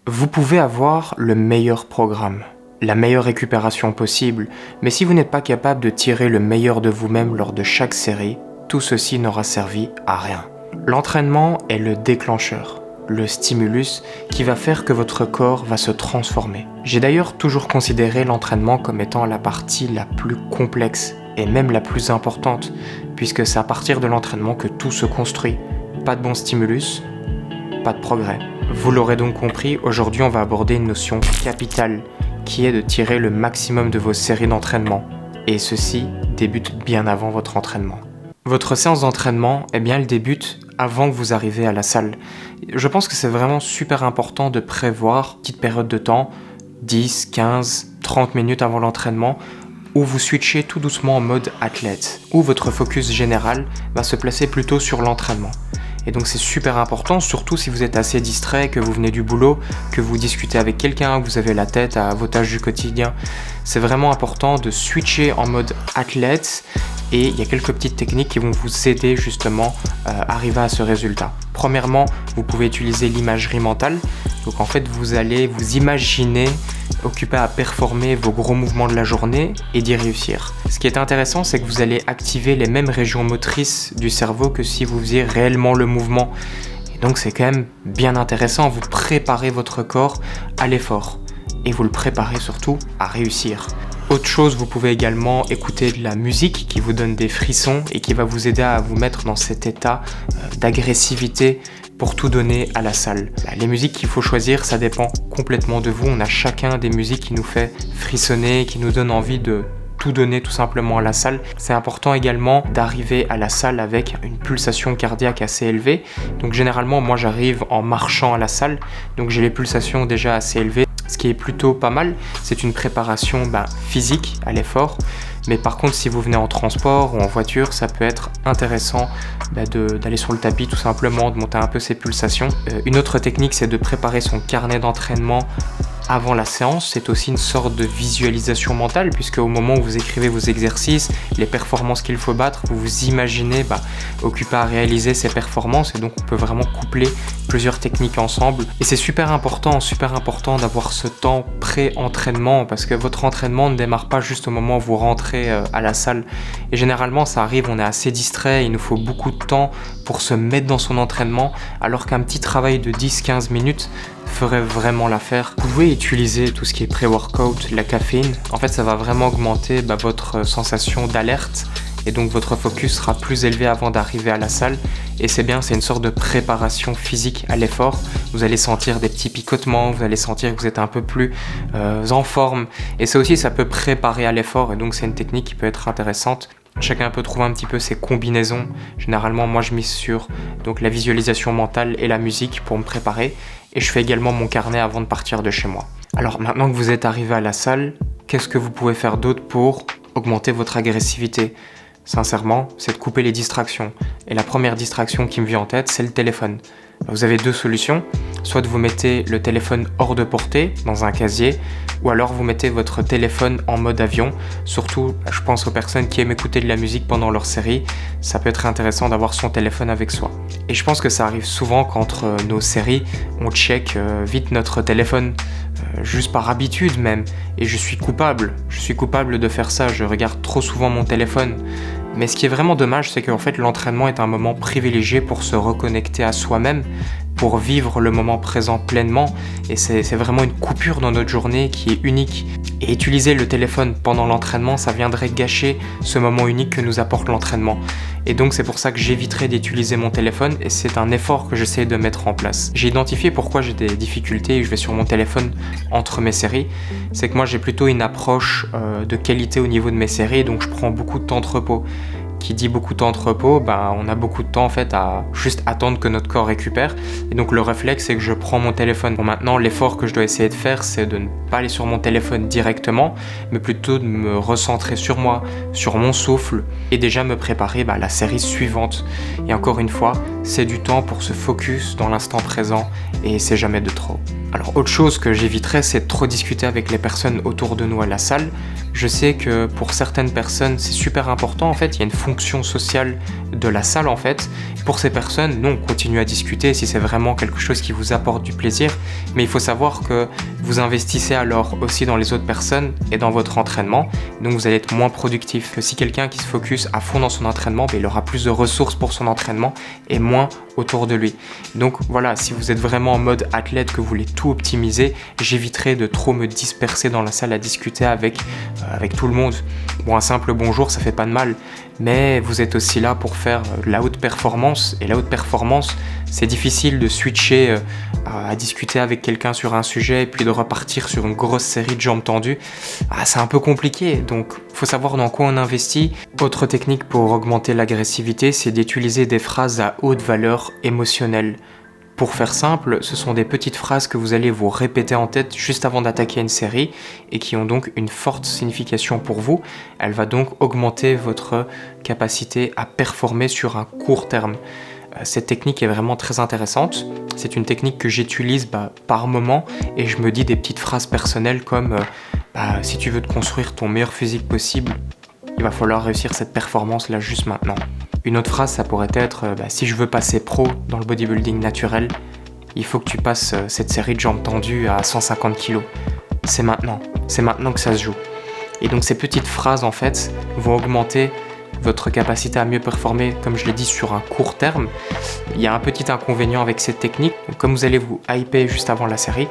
Vous pouvez avoir le meilleur programme, la meilleure récupération possible, mais si vous n'êtes pas capable de tirer le meilleur de vous-même lors de chaque série, tout ceci n'aura servi à rien. L'entraînement est le déclencheur, le stimulus qui va faire que votre corps va se transformer. J'ai d'ailleurs toujours considéré l'entraînement comme étant la partie la plus complexe et même la plus importante, puisque c'est à partir de l'entraînement que tout se construit. Pas de bon stimulus, pas de progrès. Vous l'aurez donc compris, aujourd'hui on va aborder une notion capitale qui est de tirer le maximum de vos séries d'entraînement. Et ceci débute bien avant votre entraînement. Votre séance d'entraînement, elle débute avant que vous arriviez à la salle. Je pense que c'est vraiment super important de prévoir une petite période de temps, 10, 15, 30 minutes avant l'entraînement, où vous switchez tout doucement en mode athlète, où votre focus général va se placer plutôt sur l'entraînement. Et donc c'est super important, surtout si vous êtes assez distrait, que vous venez du boulot, que vous discutez avec quelqu'un, que vous avez la tête à vos tâches du quotidien. C'est vraiment important de switcher en mode athlète et il y a quelques petites techniques qui vont vous aider justement à arriver à ce résultat. Premièrement, vous pouvez utiliser l'imagerie mentale. Donc en fait, vous allez vous imaginer occupé à performer vos gros mouvements de la journée et d'y réussir. Ce qui est intéressant, c'est que vous allez activer les mêmes régions motrices du cerveau que si vous faisiez réellement le mouvement. Et donc c'est quand même bien intéressant, vous préparez votre corps à l'effort et vous le préparez surtout à réussir. Autre chose, vous pouvez également écouter de la musique qui vous donne des frissons et qui va vous aider à vous mettre dans cet état d'agressivité pour tout donner à la salle. Les musiques qu'il faut choisir, ça dépend complètement de vous. On a chacun des musiques qui nous fait frissonner, qui nous donnent envie de tout donner tout simplement à la salle. C'est important également d'arriver à la salle avec une pulsation cardiaque assez élevée. Donc généralement, moi j'arrive en marchant à la salle, donc j'ai les pulsations déjà assez élevées. Ce qui est plutôt pas mal, c'est une préparation physique à l'effort. Mais par contre, si vous venez en transport ou en voiture, ça peut être intéressant d'aller sur le tapis tout simplement, de monter un peu ses pulsations. Une autre technique, c'est de préparer son carnet d'entraînement avant la séance. C'est aussi une sorte de visualisation mentale, puisque au moment où vous écrivez vos exercices, les performances qu'il faut battre, vous vous imaginez occupé à réaliser ces performances, et donc on peut vraiment coupler plusieurs techniques ensemble. Et c'est super important d'avoir ce temps pré-entraînement, parce que votre entraînement ne démarre pas juste au moment où vous rentrez à la salle. Et généralement ça arrive, on est assez distrait, il nous faut beaucoup de temps pour se mettre dans son entraînement, alors qu'un petit travail de 10-15 minutes ferait vraiment l'affaire. Vous pouvez utiliser tout ce qui est pré-workout, la caféine. En fait, ça va vraiment augmenter votre sensation d'alerte et donc votre focus sera plus élevé avant d'arriver à la salle. Et c'est bien, c'est une sorte de préparation physique à l'effort. Vous allez sentir des petits picotements, vous allez sentir que vous êtes un peu plus en forme. Et ça aussi, ça peut préparer à l'effort et donc c'est une technique qui peut être intéressante. Chacun peut trouver un petit peu ses combinaisons. Généralement, moi je mise sur la visualisation mentale et la musique pour me préparer. Et je fais également mon carnet avant de partir de chez moi. Alors maintenant que vous êtes arrivé à la salle, qu'est-ce que vous pouvez faire d'autre pour augmenter votre agressivité ? Sincèrement, c'est de couper les distractions. Et la première distraction qui me vient en tête, c'est le téléphone. Vous avez deux solutions. Soit vous mettez le téléphone hors de portée, dans un casier, ou alors vous mettez votre téléphone en mode avion. Surtout, je pense aux personnes qui aiment écouter de la musique pendant leur série. Ça peut être intéressant d'avoir son téléphone avec soi. Et je pense que ça arrive souvent qu'entre nos séries, on check vite notre téléphone, juste par habitude même. Et je suis coupable de faire ça. Je regarde trop souvent mon téléphone. Mais ce qui est vraiment dommage, c'est qu'en fait l'entraînement est un moment privilégié pour se reconnecter à soi-même, pour vivre le moment présent pleinement. Et c'est vraiment une coupure dans notre journée qui est unique. Et utiliser le téléphone pendant l'entraînement, ça viendrait gâcher ce moment unique que nous apporte l'entraînement. Et donc c'est pour ça que j'éviterai d'utiliser mon téléphone et c'est un effort que j'essaie de mettre en place. J'ai identifié pourquoi j'ai des difficultés et je vais sur mon téléphone entre mes séries. C'est que moi j'ai plutôt une approche de qualité au niveau de mes séries, donc je prends beaucoup de temps de repos. Qui dit beaucoup de temps de repos, on a beaucoup de temps en fait à juste attendre que notre corps récupère. Et donc le réflexe, c'est que je prends mon téléphone. Bon, maintenant, l'effort que je dois essayer de faire, c'est de ne pas aller sur mon téléphone directement, mais plutôt de me recentrer sur moi, sur mon souffle, et déjà me préparer à la série suivante. Et encore une fois, c'est du temps pour se focus dans l'instant présent, et c'est jamais de trop. Alors autre chose que j'éviterais, c'est de trop discuter avec les personnes autour de nous à la salle. Je sais que pour certaines personnes, c'est super important. En fait, il y a une fonction fonction sociale de la salle en fait. Pour ces personnes, nous on continue à discuter si c'est vraiment quelque chose qui vous apporte du plaisir, mais il faut savoir que vous investissez alors aussi dans les autres personnes et dans votre entraînement, donc vous allez être moins productif. Si quelqu'un qui se focus à fond dans son entraînement, il aura plus de ressources pour son entraînement et moins autour de lui. Donc voilà, si vous êtes vraiment en mode athlète, que vous voulez tout optimiser, j'éviterai de trop me disperser dans la salle à discuter avec tout le monde. Bon, un simple bonjour, ça fait pas de mal, mais vous êtes aussi là pour faire la haute performance, et la haute performance, c'est difficile de switcher à discuter avec quelqu'un sur un sujet et puis de repartir sur une grosse série de jambes tendues. C'est un peu compliqué, donc faut savoir dans quoi on investit. Autre technique pour augmenter l'agressivité, c'est d'utiliser des phrases à haute valeur émotionnelle. Pour faire simple, ce sont des petites phrases que vous allez vous répéter en tête juste avant d'attaquer une série et qui ont donc une forte signification pour vous. Elle va donc augmenter votre capacité à performer sur un court terme. Cette technique est vraiment très intéressante. C'est une technique que j'utilise par moment et je me dis des petites phrases personnelles comme si tu veux te construire ton meilleur physique possible, il va falloir réussir cette performance là juste maintenant. Une autre phrase, ça pourrait être si je veux passer pro dans le bodybuilding naturel, il faut que tu passes cette série de jambes tendues à 150 kg. C'est maintenant que ça se joue. Et donc ces petites phrases en fait vont augmenter votre capacité à mieux performer, comme je l'ai dit, sur un court terme. Il y a un petit inconvénient avec cette technique. Donc, comme vous allez vous hyper juste avant la série,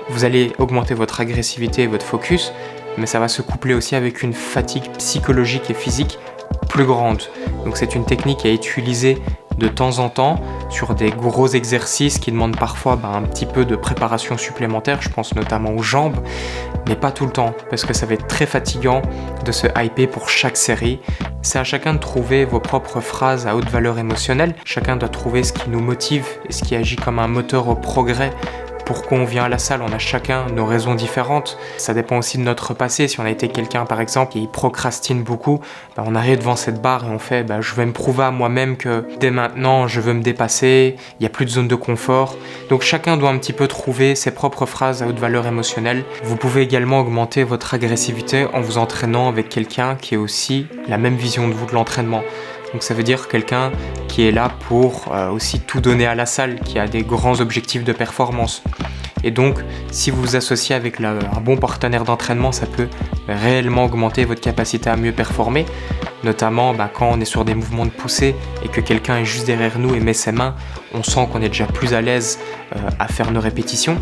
vous allez augmenter votre agressivité et votre focus, mais ça va se coupler aussi avec une fatigue psychologique et physique plus grande. Donc c'est une technique à utiliser de temps en temps sur des gros exercices qui demandent parfois un petit peu de préparation supplémentaire, je pense notamment aux jambes, mais pas tout le temps, parce que ça va être très fatigant de se hyper pour chaque série. C'est à chacun de trouver vos propres phrases à haute valeur émotionnelle, chacun doit trouver ce qui nous motive et ce qui agit comme un moteur au progrès. Pourquoi on vient à la salle, on a chacun nos raisons différentes. Ça dépend aussi de notre passé. Si on a été quelqu'un par exemple qui procrastine beaucoup, on arrive devant cette barre et on fait je vais me prouver à moi-même que dès maintenant je veux me dépasser, il n'y a plus de zone de confort. Donc chacun doit un petit peu trouver ses propres phrases à haute valeur émotionnelle. Vous pouvez également augmenter votre agressivité en vous entraînant avec quelqu'un qui a aussi la même vision de vous de l'entraînement. Donc ça veut dire quelqu'un qui est là pour aussi tout donner à la salle, qui a des grands objectifs de performance. Et donc, si vous vous associez avec un bon partenaire d'entraînement, ça peut réellement augmenter votre capacité à mieux performer. Notamment quand on est sur des mouvements de poussée et que quelqu'un est juste derrière nous et met ses mains, on sent qu'on est déjà plus à l'aise à faire nos répétitions.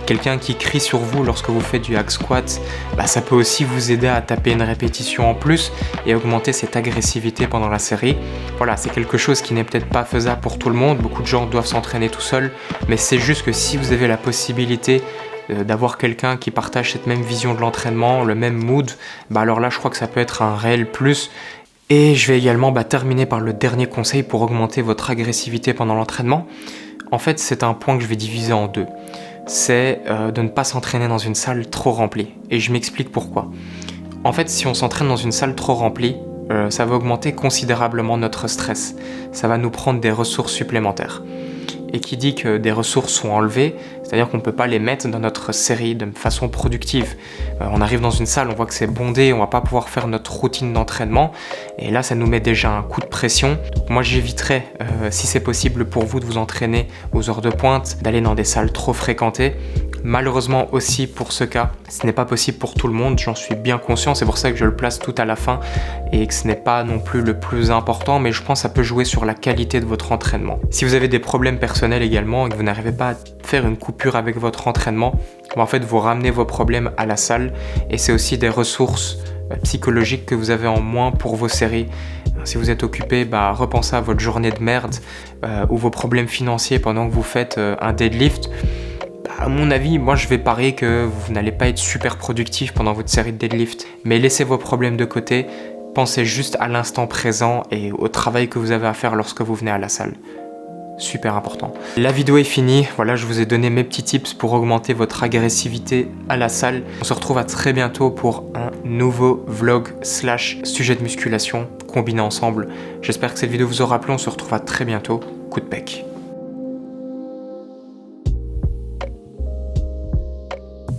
Quelqu'un qui crie sur vous lorsque vous faites du hack squat, ça peut aussi vous aider à taper une répétition en plus et augmenter cette agressivité pendant la série. Voilà, c'est quelque chose qui n'est peut-être pas faisable pour tout le monde. Beaucoup de gens doivent s'entraîner tout seuls, mais c'est juste que si vous avez la possibilité d'avoir quelqu'un qui partage cette même vision de l'entraînement, le même mood, alors là je crois que ça peut être un réel plus. Et je vais également terminer par le dernier conseil pour augmenter votre agressivité pendant l'entraînement. En fait, c'est un point que je vais diviser en deux. C'est de ne pas s'entraîner dans une salle trop remplie. Et je m'explique pourquoi. En fait, si on s'entraîne dans une salle trop remplie, ça va augmenter considérablement notre stress. Ça va nous prendre des ressources supplémentaires. Et qui dit que des ressources sont enlevées, c'est-à-dire qu'on ne peut pas les mettre dans notre série de façon productive. On arrive dans une salle, on voit que c'est bondé, on ne va pas pouvoir faire notre routine d'entraînement, et là ça nous met déjà un coup de pression. Moi j'éviterais, si c'est possible pour vous de vous entraîner aux heures de pointe, d'aller dans des salles trop fréquentées. Malheureusement aussi pour ce cas, ce n'est pas possible pour tout le monde, j'en suis bien conscient, c'est pour ça que je le place tout à la fin et que ce n'est pas non plus le plus important, mais je pense que ça peut jouer sur la qualité de votre entraînement. Si vous avez des problèmes personnels également et que vous n'arrivez pas à faire une coupure avec votre entraînement, en fait vous ramenez vos problèmes à la salle et c'est aussi des ressources psychologiques que vous avez en moins pour vos séries. Si vous êtes occupé, repensez à votre journée de merde ou vos problèmes financiers pendant que vous faites un deadlift. À mon avis, moi je vais parier que vous n'allez pas être super productif pendant votre série de deadlift, mais laissez vos problèmes de côté, pensez juste à l'instant présent et au travail que vous avez à faire lorsque vous venez à la salle. Super important. La vidéo est finie, voilà, je vous ai donné mes petits tips pour augmenter votre agressivité à la salle. On se retrouve à très bientôt pour un nouveau vlog / sujet de musculation combiné ensemble. J'espère que cette vidéo vous aura plu, on se retrouve à très bientôt. Coup de pec.